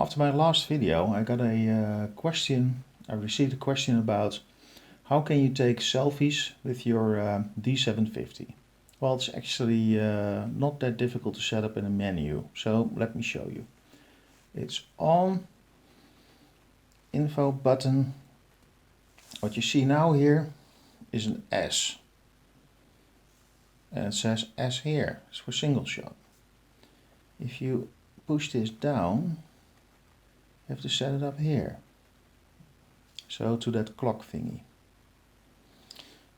After my last video, I got a I received a question about how can you take selfies with your D750. Well, it's actually not that difficult to set up in a menu, so let me show you. It's on, info button. What you see now here is an S. And it says S here, it's for single shot. If you push this down, you have to set it up here. So to that clock thingy.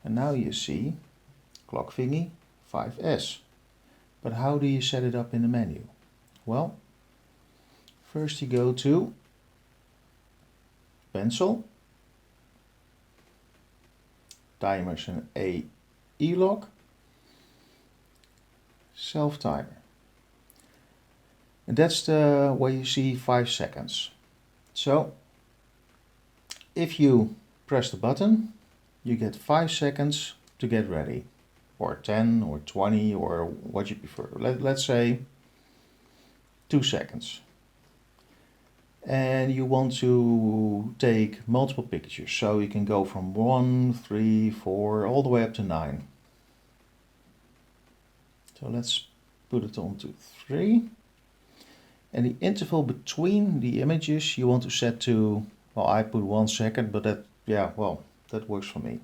And now you see clock thingy 5S. But how do you set it up in the menu? Well, first you go to pencil, timers and AE lock, self timer. And that's the where you see 5 seconds. So if you press the button, you get 5 seconds to get ready, or 10 or 20 or what you prefer. Let's say 2 seconds. And you want to take multiple pictures, so you can go from 1, 3, 4 all the way up to 9. So let's put it on to 3. And the interval between the images you want to set to, well, I put 1 second, but that works for me.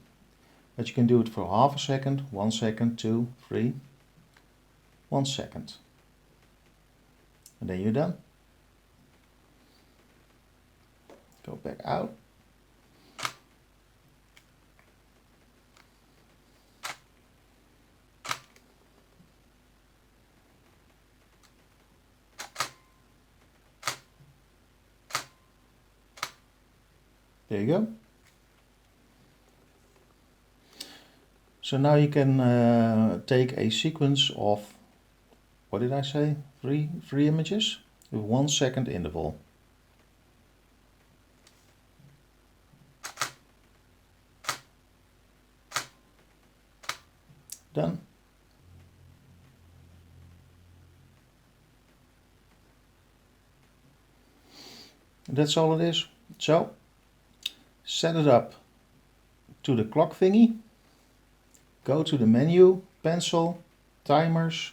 But you can do it for half a second, 1 second, 2, 3, 1 second. And then you're done. Go back out. There you go. So now you can take a sequence of, what did I say? Three images with 1 second interval. Done. And that's all it is. So set it up to the clock thingy. Go to the menu, pencil, timers,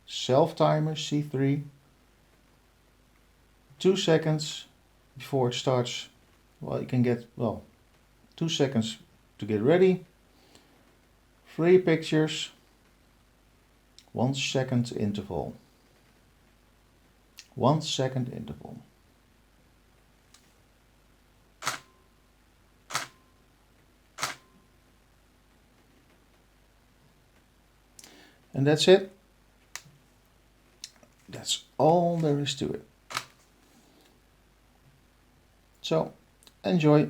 self timer C3. 2 seconds before it starts. Well, you can get, 2 seconds to get ready. 3 pictures, 1 second interval. 1 second interval. And that's it. That's all there is to it. So, enjoy.